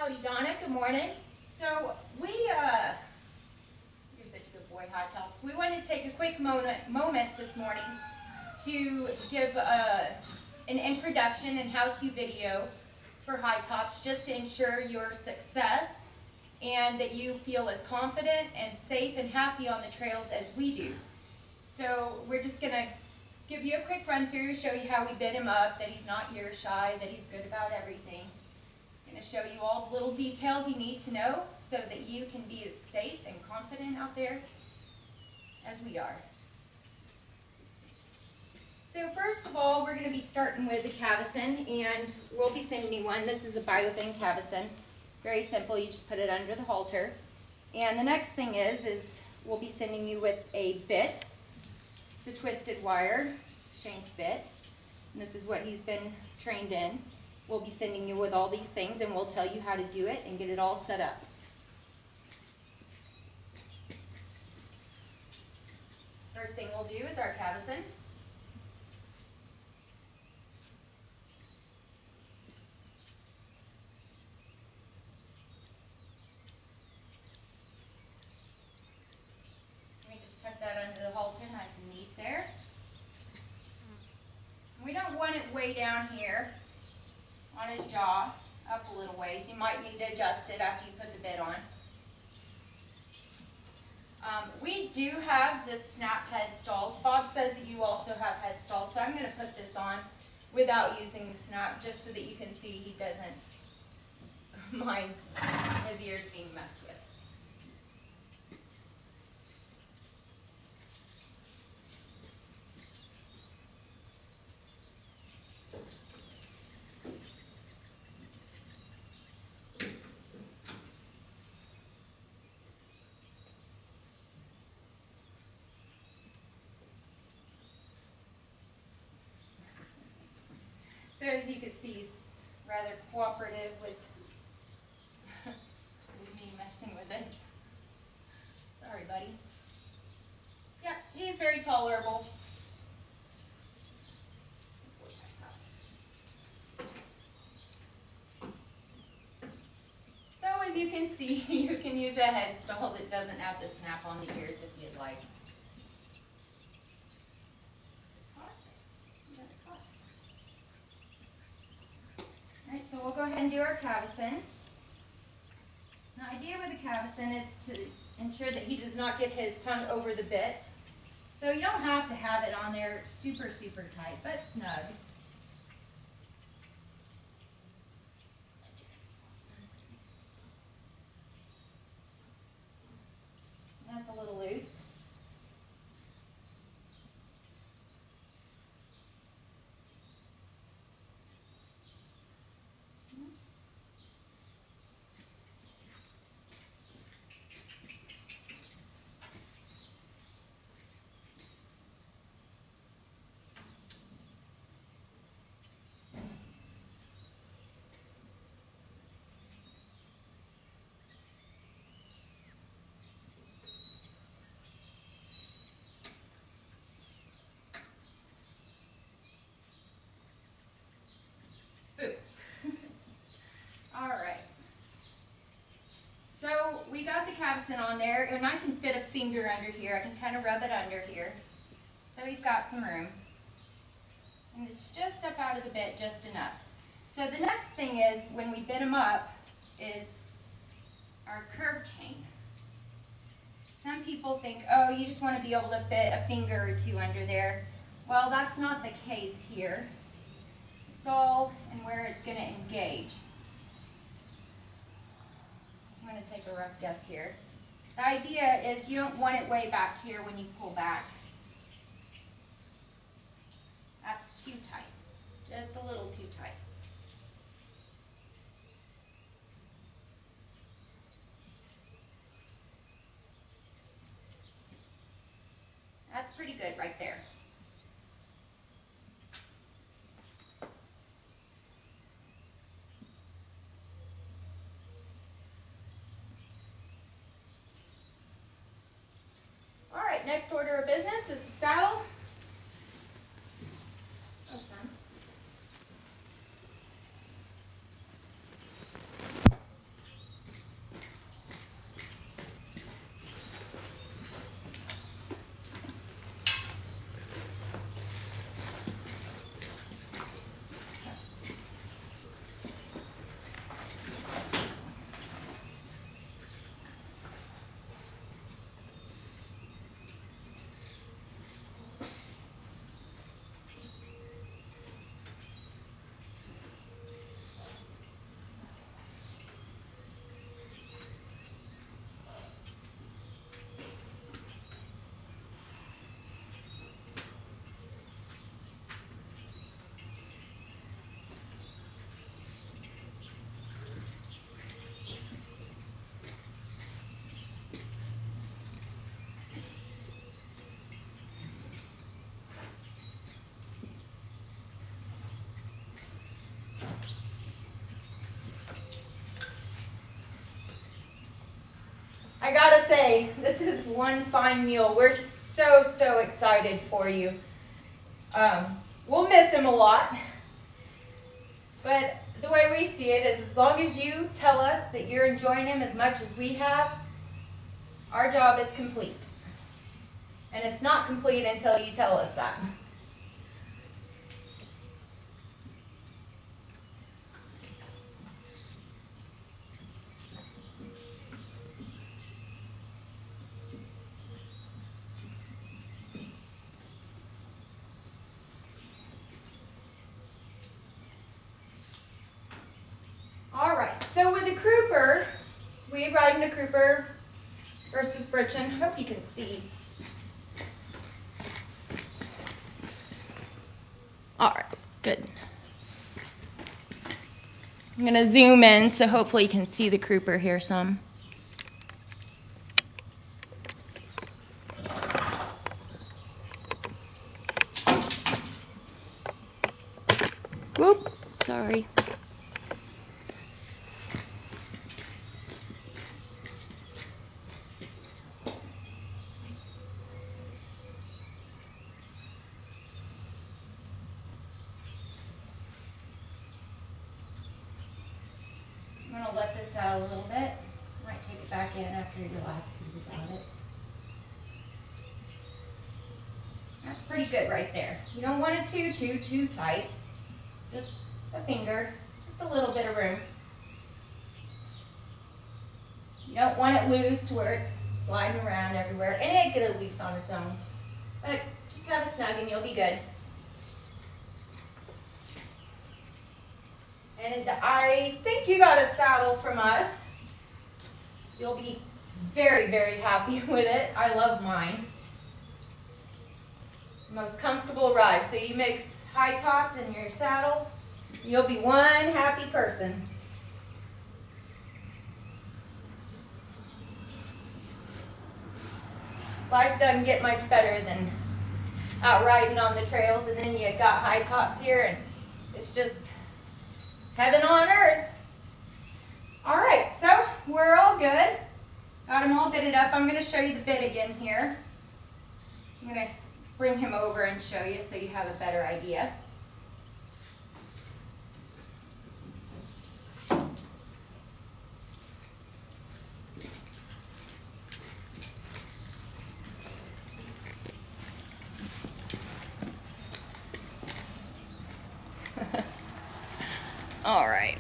Howdy, Donna. Good morning. So you're such a good boy, High Tops. We wanted to take a quick moment this morning to give an introduction and how-to video for High Tops, just to ensure your success and that you feel as confident and safe and happy on the trails as we do. So we're just going to give you a quick run through, show you how we bid him up, that he's not ear shy, that he's good about everything. Going to show you all the little details you need to know so that you can be as safe and confident out there as we are. So first of all, we're going to be starting with the Cavesson, and we'll be sending you one. This is a Biothin Cavesson. Very simple. You just put it under the halter. And the next thing is we'll be sending you with a bit. It's a twisted wire shank bit. And this is what he's been trained in. We'll be sending you with all these things, and we'll tell you how to do it and get it all set up. First thing we'll do is our Cavesson. Let me just tuck that under the halter nice and neat there. We don't want it way down here on his jaw, up a little ways. You might need to adjust it after you put the bit on. We do have the snap head stalls. Bob says that you also have head stalls, so I'm going to put this on without using the snap, just so that you can see he doesn't mind his ears being messed with. So as you can see, he's rather cooperative with me messing with it. Sorry, buddy. Yeah, he's very tolerable. So as you can see, you can use a head stall that doesn't have the snap on the ears if you'd like. Alright, so we'll go ahead and do our Cavesson. The idea with the Cavesson is to ensure that he does not get his tongue over the bit. So you don't have to have it on there super, super tight, but snug. That's a little loose. Alright, so we got the Cavesson on there, and I can fit a finger under here. I can kind of rub it under here. So he's got some room. And it's just up out of the bit just enough. So the next thing is, when we bit him up, is our curve chain. Some people think, oh, you just want to be able to fit a finger or two under there. Well, that's not the case here. It's all in where it's going to engage. I'm going to take a rough guess here. The idea is you don't want it way back here when you pull back. That's too tight. Just a little too tight. That's pretty good right there. Next order of business is the saddle. Oh, son. I gotta say, this is one fine mule. We're so excited for you. We'll miss him a lot, but the way we see it is as long as you tell us that you're enjoying him as much as we have, our job is complete. And it's not complete until you tell us that. All right, so with the Crouper, we ride in a Crouper versus Britchen. Hope you can see. All right, good. I'm gonna zoom in so hopefully you can see the Crouper here some. Whoop, sorry. I'm going to let this out a little bit. Might take it back in after he relaxes about it. That's pretty good right there. You don't want it too tight. Just a finger, just a little bit of room. You don't want it loose to where it's sliding around everywhere. And it get it loose on its own. But just have it snug and you'll be good. And I think you got a saddle from us. You'll be very happy with it. I love mine. It's the most comfortable ride. So you mix high tops in your saddle, you'll be one happy person. Life doesn't get much better than out riding on the trails, and then you got high tops here, and it's just heaven on earth. All right, so we're all good. Got him all bitted up. I'm going to show you the bit again here. I'm going to bring him over and show you so you have a better idea. All right.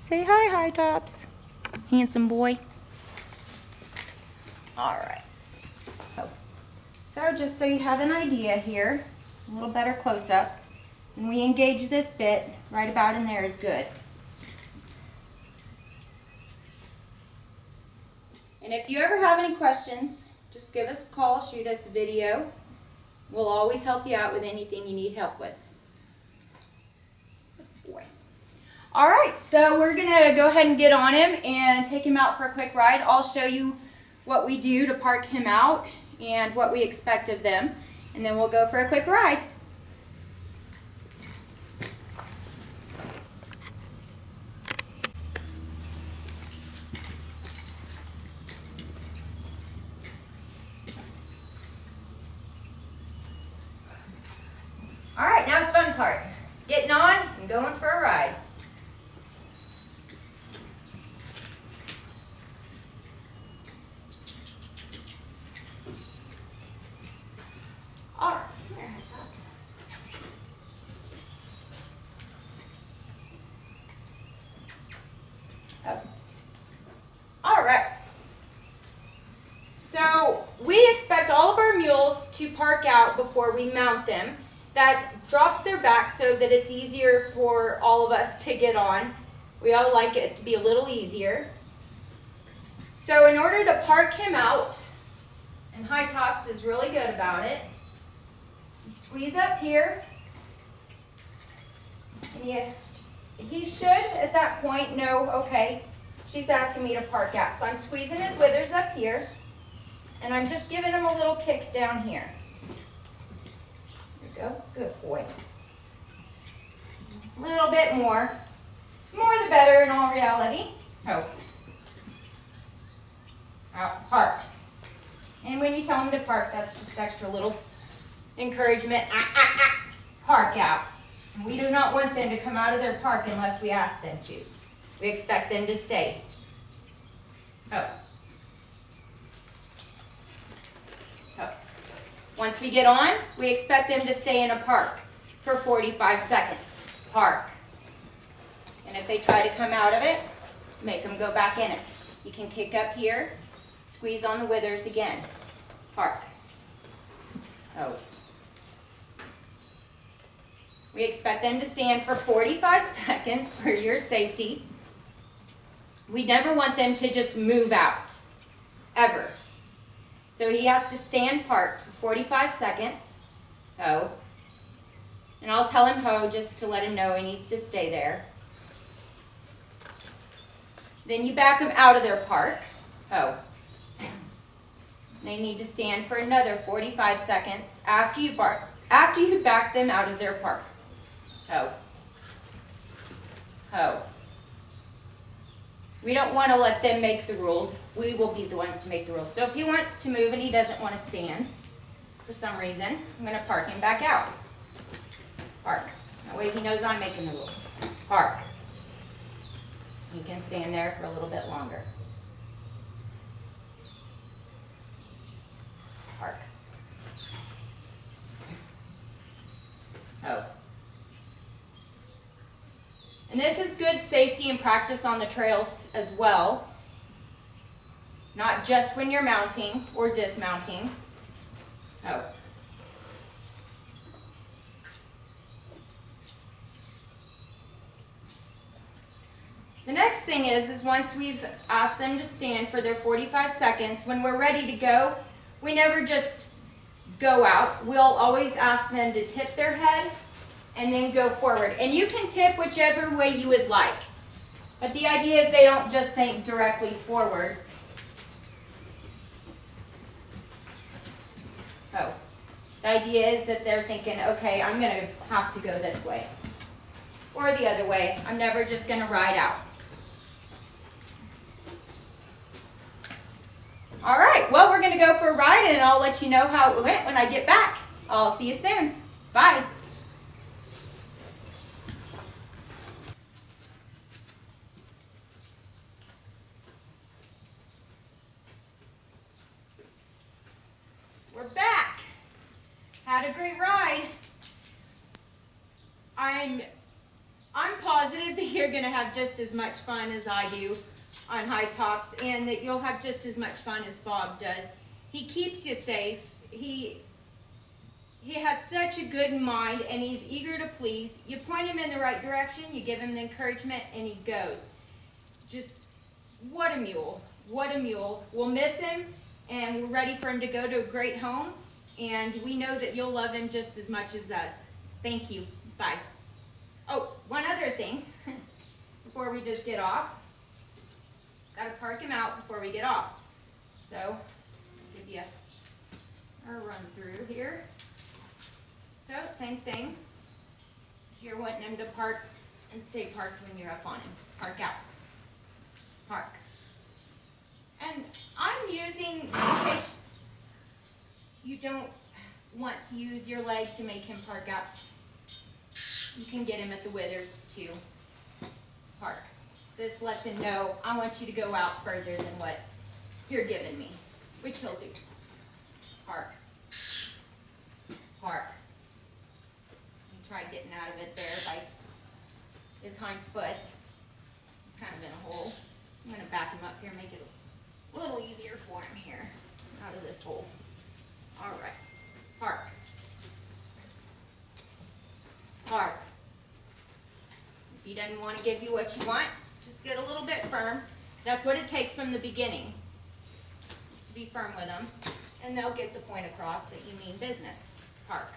Say hi, High Tops. Handsome boy. All right. So just so you have an idea here, a little better close up. When we engage this bit, right about in there is good. And if you ever have any questions, just give us a call, shoot us a video. We'll always help you out with anything you need help with. Good boy. All right, so we're gonna go ahead and get on him and take him out for a quick ride. I'll show you what we do to park him out and what we expect of them, and then we'll go for a quick ride. All right, now it's the fun part. Getting on and going for a ride. All right, come here, Tots. All right. So we expect all of our mules to park out before we mount them. That drops their back so that it's easier for all of us to get on. We all like it to be a little easier. So in order to park him out, and High Tops is really good about it, you squeeze up here, and he should at that point know, okay, she's asking me to park out. So I'm squeezing his withers up here, and I'm just giving him a little kick down here. Go. Good boy. A little bit bit more. More the better in all reality. Oh. Out, park. And when you tell them to park, that's just extra little encouragement. Park out. And we do not want them to come out of their park unless we ask them to. We expect them to stay. Oh. Oh. Once we get on, we expect them to stay in a park for 45 seconds. Park. And if they try to come out of it, make them go back in it. You can kick up here, squeeze on the withers again. Park. Oh. We expect them to stand for 45 seconds for your safety. We never want them to just move out, ever. So he has to stand parked for 45 seconds. Ho. And I'll tell him ho just to let him know he needs to stay there. Then you back them out of their park. Ho. They need to stand for another 45 seconds after you back them out of their park. Ho. Ho. We don't want to let them make the rules. We will be the ones to make the rules. So if he wants to move and he doesn't want to stand for some reason, I'm going to park him back out. Park. That way he knows I'm making the rules. Park. He can stand there for a little bit longer. Park. Oh. And this is good safety and practice on the trails as well. Not just when you're mounting or dismounting. Oh. The next thing is once we've asked them to stand for their 45 seconds, when we're ready to go, we never just go out. We'll always ask them to tip their head and then go forward. And you can tip whichever way you would like. But the idea is they don't just think directly forward. Oh. The idea is that they're thinking, okay, I'm going to have to go this way. Or the other way. I'm never just going to ride out. All right, well, we're going to go for a ride, and I'll let you know how it went when I get back. I'll see you soon. Bye. We're back. Had a great ride. I'm positive that you're going to have just as much fun as I do on high tops, and that you'll have just as much fun as Bob does. He keeps you safe. He has such a good mind, and he's eager to please. You point him in the right direction, you give him the encouragement, and he goes. Just, what a mule. What a mule. We'll miss him, and we're ready for him to go to a great home, and we know that you'll love him just as much as us. Thank you. Bye. Oh, one other thing before we just get off. Got to park him out before we get off. So, I'll give you a run through here. So, same thing. You're wanting him to park and stay parked when you're up on him. Park out. Park. And I'm using, in case you don't want to use your legs to make him park out, you can get him at the withers to park. This lets him know, I want you to go out further than what you're giving me, which he'll do. Park. Park. He tried getting out of it there by his hind foot. He's kind of in a hole. So I'm going to back him up here, make it a little easier for him here, out of this hole. All right. Park. Park. If he doesn't want to give you what you want, just get a little bit firm. That's what it takes from the beginning, is to be firm with them, and they'll get the point across that you mean business. Park.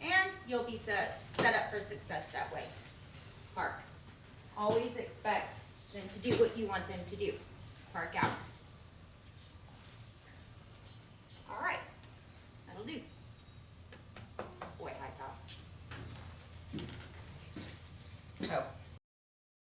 And you'll be set up for success that way. Park. Always expect them to do what you want them to do. Park out. All right. That'll do. Boy, high tops. Oh,